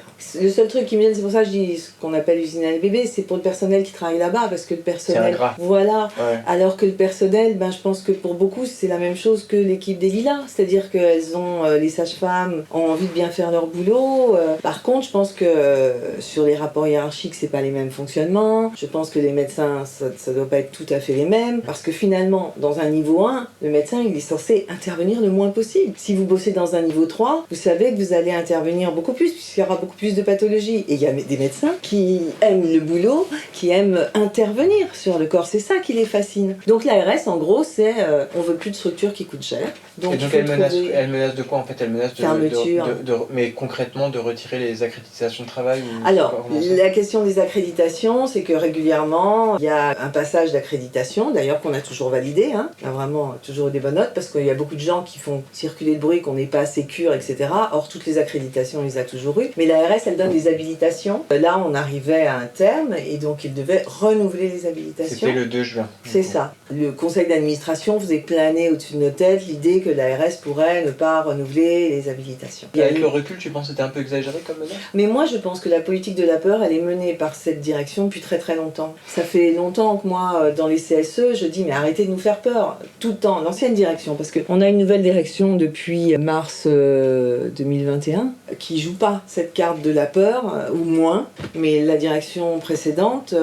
Le seul truc qui me vient, c'est pour ça que je dis ce qu'on appelle usine à bébé, c'est pour le personnel qui travaille là-bas, parce que le personnel... C'est ingrat. Voilà. Ouais. Alors que le personnel, je pense que pour beaucoup, c'est la même chose que l'équipe des Lilas, c'est-à-dire qu'elles ont, les sages-femmes ont envie de bien faire leur boulot. Par contre, je pense que sur les rapports hiérarchiques, c'est pas les mêmes fonctionnements. Je pense que les médecins, ça doit pas être tout à fait les mêmes, parce que finalement, dans un niveau 1, le médecin, il est censé intervenir le moins possible. Si vous bossez dans un niveau 3, vous savez que vous allez intervenir beaucoup plus, puisqu'il y aura beaucoup plus de pathologies. Et il y a des médecins qui aiment le boulot, qui aiment intervenir sur le corps. C'est ça qui les fascine. Donc l'ARS, en gros, c'est on veut plus de structures qui coûtent cher. Et donc il faut elle trouver- menace de quoi en fait? Elle menace Fermeture. mais concrètement de retirer les accréditations de travail ou Alors, comment ça? la question des accréditations, c'est que régulièrement, il y a un passage d'accréditation, d'ailleurs qu'on a toujours validé, on a vraiment toujours eu des bonnes notes, parce qu'il y a beaucoup de gens qui font circuler le bruit qu'on n'est pas sécure, etc. Or, toutes les accréditations, on les a toujours eues. Mais l'ARS, elle donne des habilitations. Là, on arrivait à un terme, et donc il devait renouveler les habilitations. C'était le 2 juin. C'est ça. Le conseil d'administration faisait planer au-dessus de nos têtes l'idée que l'ARS pourrait ne pas renouveler les habilitations. Il y a Avec eu- le recul, tu penses que c'était un peu exagéré comme menace? Mais moi, je pense que la politique de la peur, elle est menée par cette direction depuis très très longtemps. Ça fait longtemps que moi, dans les CSE, je dis mais arrêtez de nous faire peur, tout le temps, l'ancienne direction, parce qu'on a une nouvelle direction depuis mars 2021 qui joue pas cette carte de la peur, ou moins, mais la direction précédente,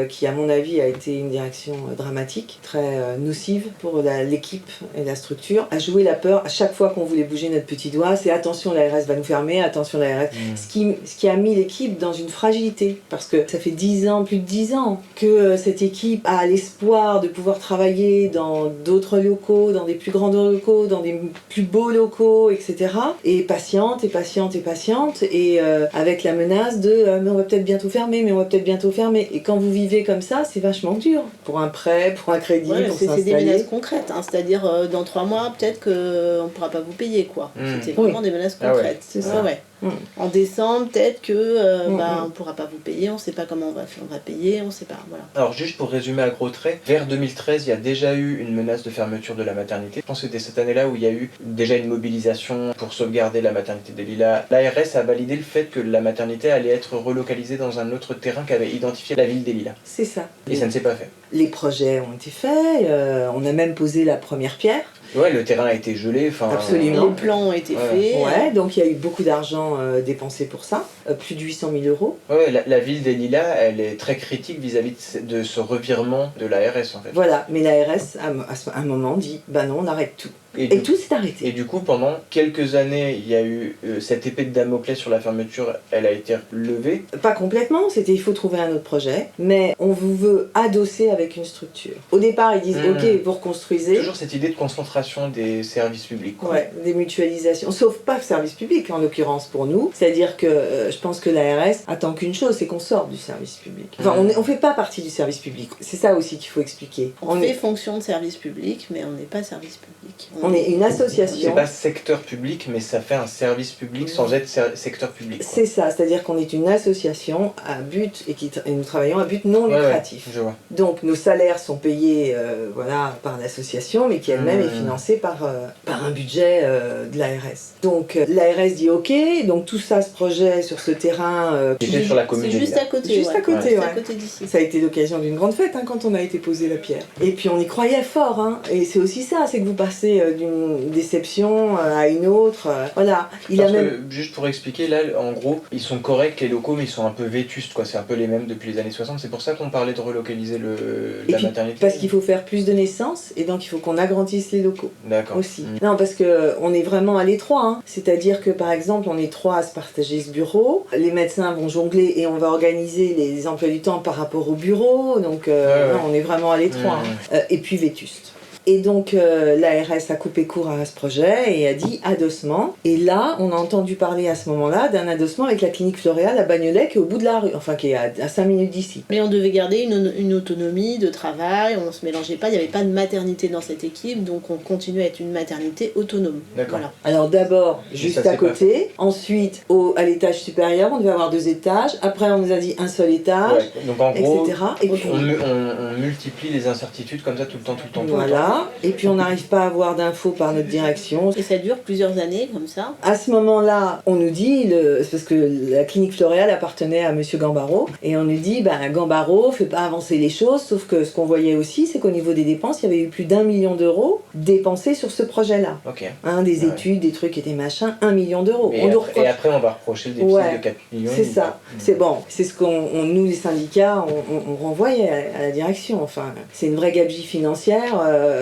qui à mon avis a été une direction dramatique, très nocive pour l'équipe et la structure, a joué la peur à chaque fois qu'on voulait bouger notre petit doigt, c'est attention l'ARS va nous fermer, attention l'ARS... Ce qui a mis l'équipe dans une fragilité, parce que ça fait 10 ans, plus de 10 ans, que cette équipe a l'espoir de pouvoir travailler dans d'autres locaux, dans des plus grands locaux, dans des plus beaux locaux, etc. Et patiente, et patiente, et patiente, et avec la menace de mais on va peut-être bientôt fermer, mais on va peut-être bientôt fermer. Et quand vous vivez comme ça, c'est vachement dur. Pour un prêt, pour un crédit, Ouais, pour c'est des s'installer. menaces concrètes, c'est-à-dire dans 3 mois, peut-être qu'on ne pourra pas vous payer, quoi. C'est vraiment des menaces Ah ouais. concrètes. C'est ça. Ouais. Mm. En décembre, peut-être que on Mm. ne pourra pas vous payer, on ne sait pas comment on va payer, on ne sait pas. Voilà. Alors juste pour résumer à gros traits, vers 2013, il y a déjà eu une menace de fermeture de la maternité. Je pense que c'était cette année-là où il y a eu déjà une mobilisation pour sauvegarder la maternité des Lilas. L'ARS a validé le fait que la maternité allait être relocalisée dans un autre terrain qu'avait identifié la ville des Lilas. C'est ça. Et ça ne s'est pas fait. Les projets ont été faits, on a même posé la première pierre. Ouais, le terrain a été gelé. Absolument. Les plans ont été Ouais. faits. Ouais, donc il y a eu beaucoup d'argent dépensé pour ça, plus de 800 000 euros. Ouais, la ville des Lilas, elle est très critique vis-à-vis de ce revirement de l'ARS en fait. Voilà, mais l'ARS à un moment dit, bah non, on arrête tout. Et tout s'est arrêté. Et du coup, pendant quelques années, il y a eu cette épée de Damoclès sur la fermeture, elle a été levée. Pas complètement, c'était il faut trouver un autre projet, mais on vous veut adosser avec une structure. Au départ, ils disent ok, vous reconstruisez. Toujours cette idée de concentration des services publics. Quoi. Ouais, des mutualisations, sauf pas service public en l'occurrence pour nous. C'est-à-dire que je pense que l'ARS attend qu'une chose, c'est qu'on sorte du service public. Enfin, on fait pas partie du service public. C'est ça aussi qu'il faut expliquer. On fait fonction de service public, mais on n'est pas service public. On est une association. C'est pas secteur public, mais ça fait un service public sans être secteur public. Quoi. C'est ça, c'est-à-dire qu'on est une association à but et nous travaillons à but non lucratif. Ouais, je vois. Donc nos salaires sont payés voilà, par l'association, mais qui elle-même est financée par un budget de l'ARS. Donc l'ARS dit ok, donc tout ça, ce projet sur ce terrain... C'était sur la commune. C'est juste à côté. Juste à côté, à côté d'ici. Ça a été l'occasion d'une grande fête hein, quand on a été posé la pierre. Et puis on y croyait fort, hein. Et c'est aussi ça, c'est que vous passez d'une déception à une autre. Voilà. Juste pour expliquer, là, en gros, ils sont corrects les locaux, mais ils sont un peu vétustes, quoi. C'est un peu les mêmes depuis les années 60. C'est pour ça qu'on parlait de relocaliser la maternité. Parce qu'il faut faire plus de naissances, et donc il faut qu'on agrandisse les locaux. D'accord. Aussi. Non, parce qu'on est vraiment à l'étroit. Hein. C'est-à-dire que par exemple, on est 3 à se partager ce bureau. Les médecins vont jongler et on va organiser les emplois du temps par rapport au bureau. Donc non, on est vraiment à l'étroit. Hein. Et puis vétuste. Et donc l'ARS a coupé court à ce projet et a dit adossement. Et là, on a entendu parler à ce moment-là d'un adossement avec la clinique Floréal à Bagnolet, qui est au bout de la rue, enfin qui est à 5 minutes d'ici. Mais on devait garder une autonomie de travail, on ne se mélangeait pas, il n'y avait pas de maternité dans cette équipe, donc on continuait à être une maternité autonome. D'accord. Voilà. Alors d'abord, juste à côté, ensuite à l'étage supérieur, on devait avoir 2 étages, après on nous a dit un seul étage, donc en gros, etc. Et puis, on multiplie les incertitudes comme ça tout le temps. Voilà. Et puis on n'arrive pas à avoir d'infos par notre direction. Et ça dure plusieurs années comme ça. À ce moment-là, on nous dit, parce que la clinique Floréal appartenait à Monsieur Gambaro, et on nous dit, Gambaro fait pas avancer les choses, sauf que ce qu'on voyait aussi, c'est qu'au niveau des dépenses, il y avait eu plus d'1 million d'euros dépensés sur ce projet-là. Ok. Des études, des trucs et des machins, 1 million d'euros. Et après, on va reprocher le déficit de 4 millions. C'est ça. C'est bon. C'est ce qu'on, nous les syndicats, on renvoyait à la direction. Enfin, c'est une vraie gabegie financière.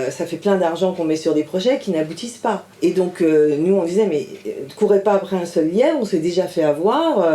Ça fait plein d'argent qu'on met sur des projets qui n'aboutissent pas. Et donc, nous, on disait, mais ne courez pas après un seul lièvre, on s'est déjà fait avoir,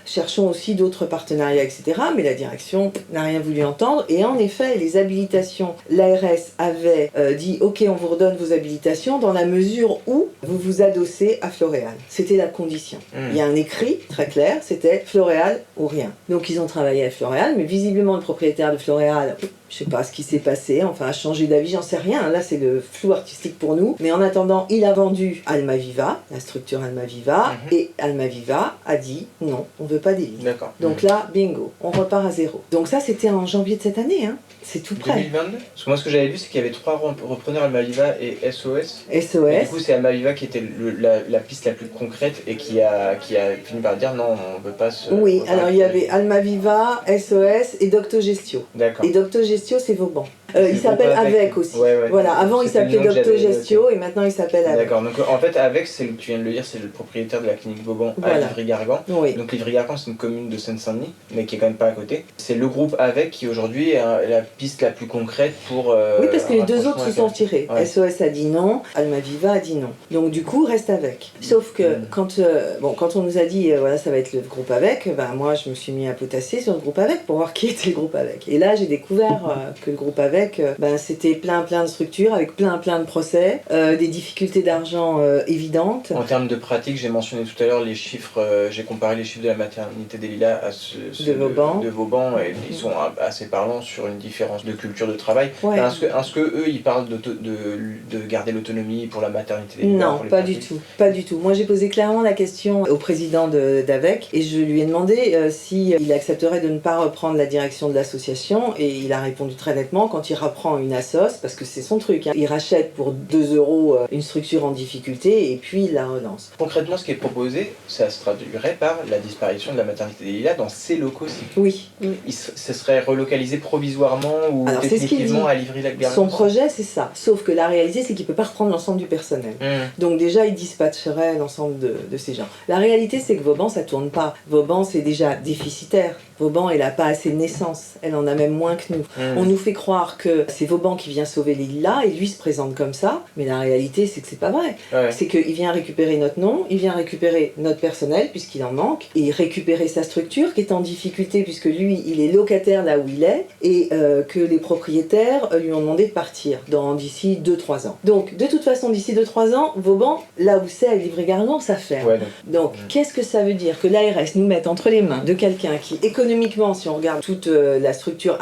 cherchons aussi d'autres partenariats, etc. Mais la direction n'a rien voulu entendre. Et en effet, les habilitations, l'ARS avait dit, ok, on vous redonne vos habilitations dans la mesure où vous vous adossez à Floréal. C'était la condition. Il y a un écrit très clair, c'était Floréal ou rien. Donc, ils ont travaillé à Floréal, mais visiblement, le propriétaire de Floréal... Je sais pas ce qui s'est passé, enfin a changé d'avis, j'en sais rien, là c'est le flou artistique pour nous. Mais en attendant, il a vendu Almaviva, la structure Almaviva, et Almaviva a dit non, on veut pas des lits. D'accord. Donc là, bingo, on repart à zéro. Donc ça c'était en janvier de cette année, hein. C'est tout près. 2022 Parce que moi ce que j'avais lu c'est qu'il y avait 3 repreneurs, Almaviva et SOS. SOS. Et du coup c'est Almaviva qui était la piste la plus concrète et qui a fini par dire non, on veut pas se... Oui, alors il y avait Almaviva, SOS et Doctogestio. D'accord. Et Doctogestio c'est Vauban. Il s'appelle Avec aussi. Ouais. Voilà, avant il s'appelait Doctogestio et maintenant il s'appelle Avec. D'accord, donc en fait Avec, tu viens de le dire, c'est le propriétaire de la clinique Vauban à Livry-Gargan. Oui. Donc Livry-Gargan c'est une commune de Seine-Saint-Denis, mais qui est quand même pas à côté. C'est le groupe Avec qui aujourd'hui est la piste la plus concrète pour... oui, parce que les 2 autres se sont tirés. Ouais. SOS a dit non, Almaviva a dit non. Donc du coup, reste Avec. Sauf que quand on nous a dit voilà, ça va être le groupe Avec, moi je me suis mis à potasser sur le groupe Avec pour voir qui était le groupe Avec. Et là j'ai découvert que le groupe Avec, c'était plein de structures avec plein de procès, des difficultés d'argent évidentes. En termes de pratique, j'ai mentionné tout à l'heure les chiffres, j'ai comparé les chiffres de la maternité des Lilas à ceux de Vauban et ils sont assez parlants sur une différence de culture de travail. Ouais. Est-ce que eux ils parlent de garder l'autonomie pour la maternité des Lilas? Non, pas du tout. Pas du tout. Moi j'ai posé clairement la question au président d'Avec et je lui ai demandé s'il accepterait de ne pas reprendre la direction de l'association et il a répondu très nettement quand il reprend une assoce, parce que c'est son truc, hein. Il rachète pour 2 € une structure en difficulté et puis il la relance. Concrètement, ce qui est proposé, ça se traduirait par la disparition de la maternité des Lilas dans ces locaux-ci. Oui. Ce serait relocalisé provisoirement ou alors, définitivement à Livry-Gargan. Son projet, c'est ça. Sauf que la réalité, c'est qu'il ne peut pas reprendre l'ensemble du personnel. Donc déjà, il dispatcherait l'ensemble de ces gens. La réalité, c'est que Vauban, ça ne tourne pas. Vauban, c'est déjà déficitaire. Vauban, elle n'a pas assez de naissances, elle en a même moins que nous. On nous fait croire que c'est Vauban qui vient sauver les lilas et lui se présente comme ça, mais la réalité c'est que c'est pas vrai. Ouais. C'est qu'il vient récupérer notre nom, il vient récupérer notre personnel puisqu'il en manque, et récupérer sa structure qui est en difficulté puisque lui il est locataire là où il est, et que les propriétaires lui ont demandé de partir d'ici 2-3 ans. Donc de toute façon d'ici 2-3 ans, Vauban, là où c'est à Livry-Gargan, ça ferme. Ouais, Donc qu'est-ce que ça veut dire? Que l'ARS nous mette entre les mains de quelqu'un qui économiquement, si on regarde toute la structure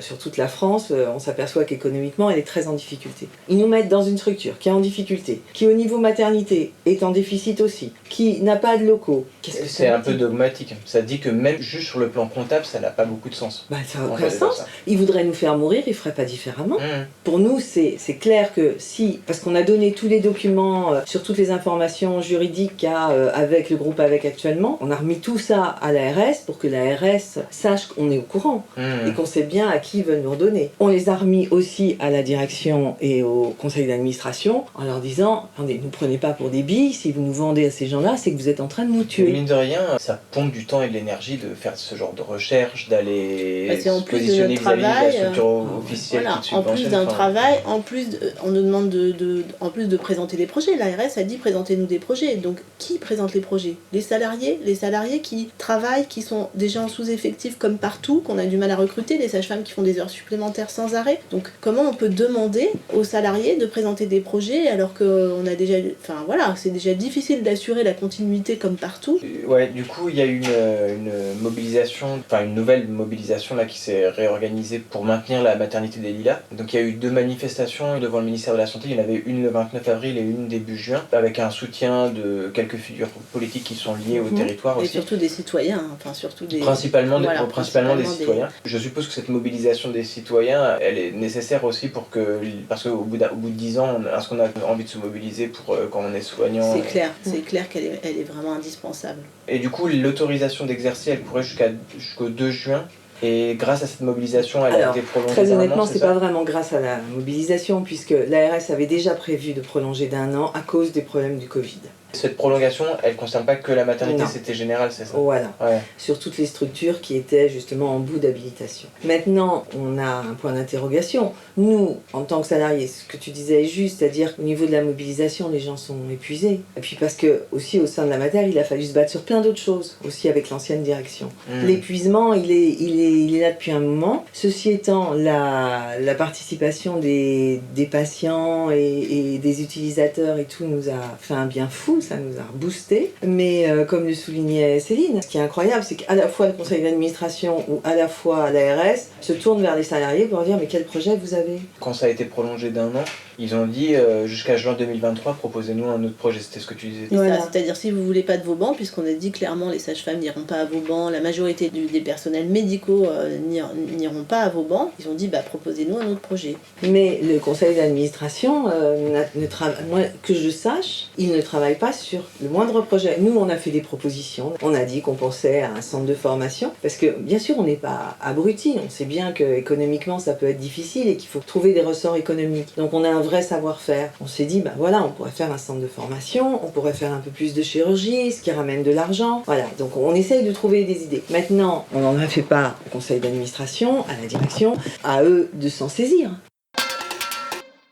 sur toute la France, on s'aperçoit qu'économiquement elle est très en difficulté. Ils nous mettent dans une structure qui est en difficulté, qui au niveau maternité est en déficit aussi, qui n'a pas de locaux. Qu'est-ce que c'est un peu dogmatique. Ça dit que même juste sur le plan comptable, ça n'a pas beaucoup de sens. Bah, ça n'a aucun sens. Ils voudraient nous faire mourir, ils ne feraient pas différemment. Mmh. Pour nous, c'est clair que si, parce qu'on a donné tous les documents sur toutes les informations juridiques qu'il y a avec le groupe avec actuellement, on a remis tout ça à l'ARS pour que l'ARS sache qu'on est au courant et qu'on sait bien à qui ils veulent nous redonner. On les a remis aussi à la direction et au conseil d'administration en leur disant, attendez, ne nous prenez pas pour des billes, si vous nous vendez à ces gens-là, c'est que vous êtes en train de nous tuer. Mine de rien, ça pompe du temps et de l'énergie de faire ce genre de recherche, d'aller se positionner vis-à-vis de la structure officielle voilà, qui te en plus subventionne. d'un travail, on nous demande en plus de présenter des projets. L'ARS a dit présentez-nous des projets. Donc qui présente les projets? Les salariés qui travaillent, qui sont déjà en sous-effectif comme partout, qu'on a du mal à recruter, les sages-femmes qui font des heures supplémentaires sans arrêt. Donc comment on peut demander aux salariés de présenter des projets alors qu'on a déjà... Enfin voilà, c'est déjà difficile d'assurer la continuité comme partout. Ouais, du coup, il y a eu une mobilisation, enfin une nouvelle mobilisation là qui s'est réorganisée pour maintenir la maternité des Lilas. Donc il y a eu 2 manifestations devant le ministère de la Santé. Il y en avait une le 29 avril et une début juin, avec un soutien de quelques figures politiques qui sont liées au territoire et aussi. surtout des citoyens, enfin surtout des... Principalement des des citoyens. Je suppose que cette mobilisation des citoyens, elle est nécessaire aussi parce qu'au bout de 10 ans, est-ce qu'on a envie de se mobiliser pour quand on est soignant? C'est clair qu'elle est vraiment indispensable. Et du coup, l'autorisation d'exercer, elle courait jusqu'au 2 juin. Et grâce à cette mobilisation, elle a été prolongée très d'un honnêtement, an, c'est pas vraiment grâce à la mobilisation, puisque l'ARS avait déjà prévu de prolonger d'1 an à cause des problèmes du Covid. Cette prolongation, elle ne concerne pas que la maternité, Non. c'était général, c'est ça? Voilà, Ouais. sur toutes les structures qui étaient justement en bout d'habilitation. Maintenant, on a un point d'interrogation. Nous, en tant que salariés, ce que tu disais est juste, c'est-à-dire qu'au niveau de la mobilisation, les gens sont épuisés. Et puis parce que, aussi au sein de la mater, il a fallu se battre sur plein d'autres choses, aussi avec l'ancienne direction. L'épuisement, il est là depuis un moment. Ceci étant, la participation des patients et des utilisateurs et tout nous a fait un bien fou, ça nous a boosté. Mais comme le soulignait Céline, ce qui est incroyable, c'est qu'à la fois le conseil d'administration ou à la fois l'ARS se tourne vers les salariés pour leur dire mais quel projet vous avez? Quand ça a été prolongé d'1 an, ils ont dit jusqu'à juin 2023, proposez-nous un autre projet, c'était ce que tu disais. Voilà. C'est-à-dire si vous voulez pas de Vauban, puisqu'on a dit clairement les sages-femmes n'iront pas à Vauban, la majorité des personnels médicaux n'iront pas à Vauban, ils ont dit proposez-nous un autre projet. Mais le conseil d'administration, moi, que je sache, il ne travaille pas sur le moindre projet. Nous, on a fait des propositions, on a dit qu'on pensait à un centre de formation, parce que bien sûr, on n'est pas abrutis, on sait bien qu'économiquement, ça peut être difficile et qu'il faut trouver des ressorts économiques. Donc on a un vrai savoir-faire. On s'est dit, voilà, on pourrait faire un centre de formation, on pourrait faire un peu plus de chirurgie, ce qui ramène de l'argent. Voilà, donc on essaye de trouver des idées. Maintenant, on n'en a fait pas au conseil d'administration, à la direction, à eux de s'en saisir.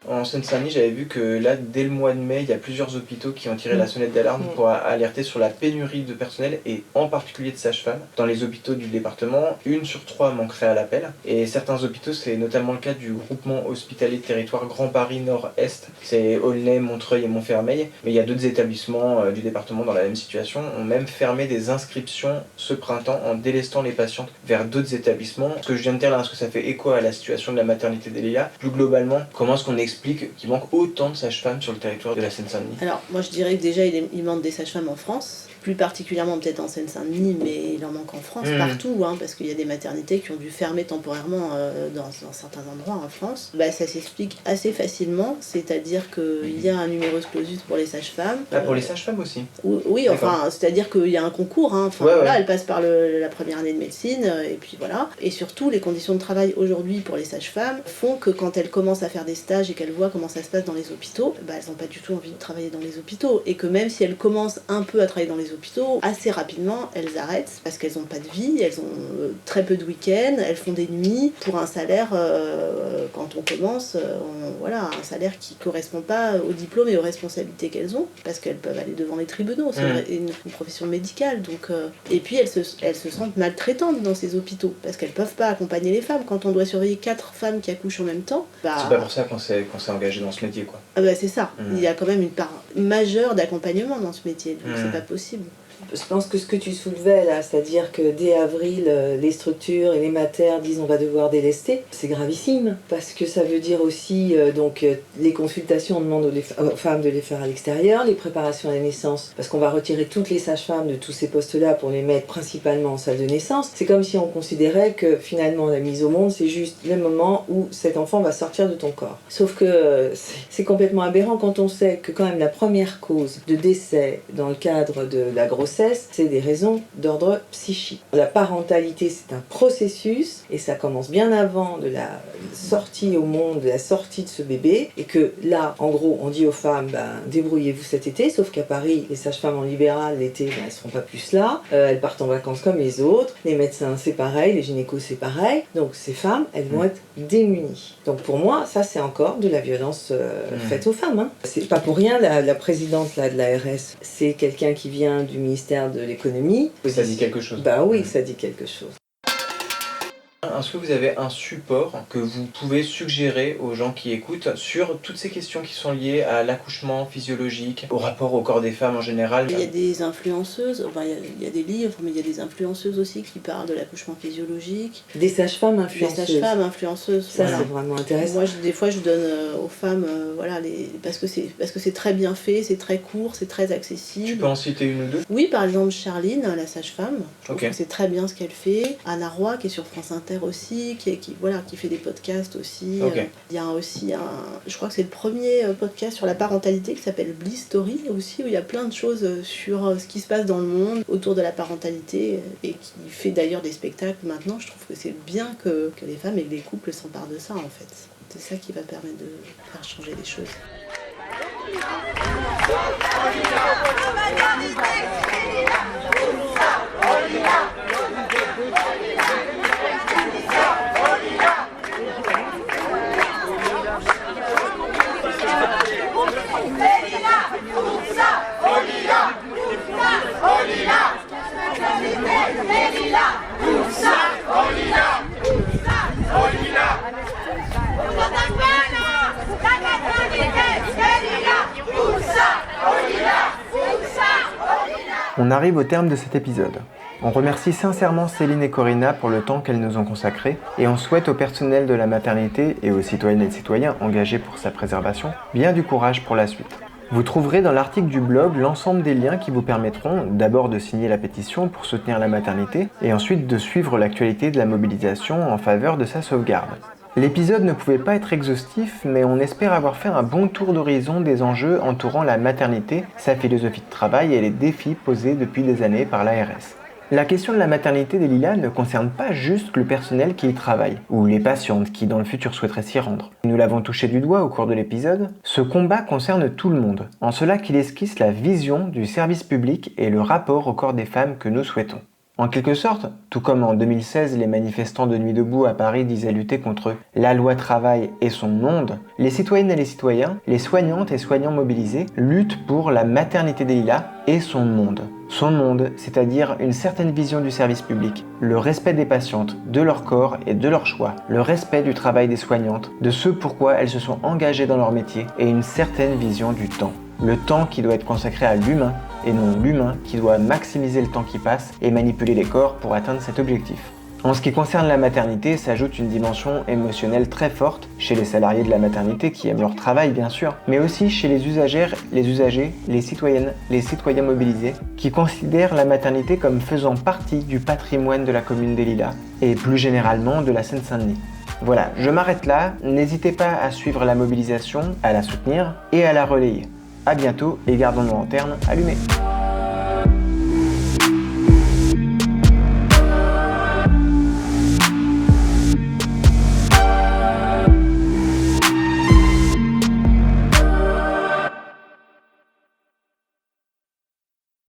En Seine-Saint-Denis, j'avais vu que là, dès le mois de mai, il y a plusieurs hôpitaux qui ont tiré la sonnette d'alarme pour alerter sur la pénurie de personnel et en particulier de sages-femmes. Dans les hôpitaux du département, 1 sur 3 manquerait à l'appel. Et certains hôpitaux, c'est notamment le cas du groupement hospitalier de territoire Grand Paris Nord-Est. C'est Aulnay, Montreuil et Montfermeil. Mais il y a d'autres établissements du département dans la même situation, ont même fermé des inscriptions ce printemps en délestant les patientes vers d'autres établissements. Ce que je viens de dire là, est-ce que ça fait écho à la situation de la maternité des Lilas? Plus globalement, comment est-ce qu'on explique qu'il manque autant de sages-femmes sur le territoire de la Seine-Saint-Denis? Alors, moi je dirais que déjà il manque des sages-femmes en France, plus particulièrement peut-être en Seine-Saint-Denis, mais il en manque en France partout, parce qu'il y a des maternités qui ont dû fermer temporairement dans certains endroits en France. Ça s'explique assez facilement, c'est-à-dire qu'il y a un numerus clausus pour les sages-femmes. Pour les sages-femmes aussi? Oui, enfin, c'est-à-dire qu'il y a un concours, elles passent par la première année de médecine, et puis voilà. Et surtout, les conditions de travail aujourd'hui pour les sages-femmes font que quand elles commencent à faire des stages et qu'elles elles voient comment ça se passe dans les hôpitaux, elles n'ont pas du tout envie de travailler dans les hôpitaux. Et que même si elles commencent un peu à travailler dans les hôpitaux, assez rapidement, elles arrêtent parce qu'elles n'ont pas de vie, elles ont très peu de week-ends, elles font des nuits pour un salaire, quand on commence, un salaire qui ne correspond pas au diplôme et aux responsabilités qu'elles ont, parce qu'elles peuvent aller devant les tribunaux, c'est une profession médicale. Donc, et puis elles se sentent maltraitantes dans ces hôpitaux, parce qu'elles ne peuvent pas accompagner les femmes. Quand on doit surveiller 4 femmes qui accouchent en même temps... C'est pas pour ça qu'on s'est engagé dans ce métier, quoi. C'est ça. Il y a quand même une part majeure d'accompagnement dans ce métier, donc c'est pas possible. Je pense que ce que tu soulevais là, c'est-à-dire que dès avril, les structures et les matères disent on va devoir délester, c'est gravissime, parce que ça veut dire aussi, les consultations, on demande aux femmes de les faire à l'extérieur, les préparations à la naissance, parce qu'on va retirer toutes les sages-femmes de tous ces postes-là pour les mettre principalement en salle de naissance. C'est comme si on considérait que finalement la mise au monde, c'est juste le moment où cet enfant va sortir de ton corps. Sauf que c'est complètement aberrant quand on sait que quand même la première cause de décès dans le cadre de la grossesse, c'est des raisons d'ordre psychique. La parentalité, c'est un processus et ça commence bien avant de la sortie au monde, de la sortie de ce bébé, et que là, en gros, on dit aux femmes, débrouillez-vous cet été, sauf qu'à Paris, les sages-femmes en libéral, l'été, elles seront pas plus là, elles partent en vacances comme les autres, les médecins, c'est pareil, les gynécos, c'est pareil, donc ces femmes, elles vont être démunies. Donc pour moi, ça, c'est encore de la violence faite aux femmes. Hein. C'est pas pour rien, la présidente là, de l'ARS, c'est quelqu'un qui vient du ministère de l'économie. Ça dit quelque chose. Oui, ça dit quelque chose. Est-ce que vous avez un support que vous pouvez suggérer aux gens qui écoutent sur toutes ces questions qui sont liées à l'accouchement physiologique, au rapport au corps des femmes en général? Il y a des influenceuses, il y a des livres, mais il y a des influenceuses aussi qui parlent de l'accouchement physiologique. Des sages-femmes influenceuses. Des sages-femmes influenceuses. Ça, c'est vraiment intéressant. Moi, des fois, je donne aux femmes, parce que c'est très bien fait, c'est très court, c'est très accessible. Tu peux en citer une ou deux? Oui, par exemple, Charline, la sage-femme. Je trouve que c'est très bien ce qu'elle fait. Anna Roy, qui est sur France Inter aussi, qui fait des podcasts aussi. Il y a aussi je crois que c'est le premier podcast sur la parentalité qui s'appelle Bliss Story aussi, où il y a plein de choses sur ce qui se passe dans le monde autour de la parentalité, et qui fait d'ailleurs des spectacles maintenant. Je trouve que c'est bien que les femmes et que les couples s'emparent de ça, en fait. C'est ça qui va permettre de faire changer les choses. On arrive au terme de cet épisode. On remercie sincèrement Céline et Corinna pour le temps qu'elles nous ont consacré, et on souhaite au personnel de la maternité et aux citoyennes et citoyens engagés pour sa préservation bien du courage pour la suite. Vous trouverez dans l'article du blog l'ensemble des liens qui vous permettront d'abord de signer la pétition pour soutenir la maternité, et ensuite de suivre l'actualité de la mobilisation en faveur de sa sauvegarde. L'épisode ne pouvait pas être exhaustif, mais on espère avoir fait un bon tour d'horizon des enjeux entourant la maternité, sa philosophie de travail et les défis posés depuis des années par l'ARS. La question de la maternité des Lilas ne concerne pas juste le personnel qui y travaille, ou les patientes qui dans le futur souhaiteraient s'y rendre. Nous l'avons touché du doigt au cours de l'épisode, ce combat concerne tout le monde, en cela qu'il esquisse la vision du service public et le rapport au corps des femmes que nous souhaitons. En quelque sorte, tout comme en 2016 les manifestants de Nuit debout à Paris disaient lutter contre la loi travail et son monde, les citoyennes et les citoyens, les soignantes et soignants mobilisés luttent pour la maternité des Lilas et son monde. Son monde, c'est-à-dire une certaine vision du service public, le respect des patientes, de leur corps et de leur choix, le respect du travail des soignantes, de ce pourquoi elles se sont engagées dans leur métier, et une certaine vision du temps. Le temps qui doit être consacré à l'humain, et non l'humain qui doit maximiser le temps qui passe et manipuler les corps pour atteindre cet objectif. En ce qui concerne la maternité, s'ajoute une dimension émotionnelle très forte chez les salariés de la maternité qui aiment leur travail bien sûr, mais aussi chez les usagères, les usagers, les citoyennes, les citoyens mobilisés qui considèrent la maternité comme faisant partie du patrimoine de la commune des Lilas et plus généralement de la Seine-Saint-Denis. Voilà, je m'arrête là, n'hésitez pas à suivre la mobilisation, à la soutenir et à la relayer. A bientôt et gardons nos lanternes allumées.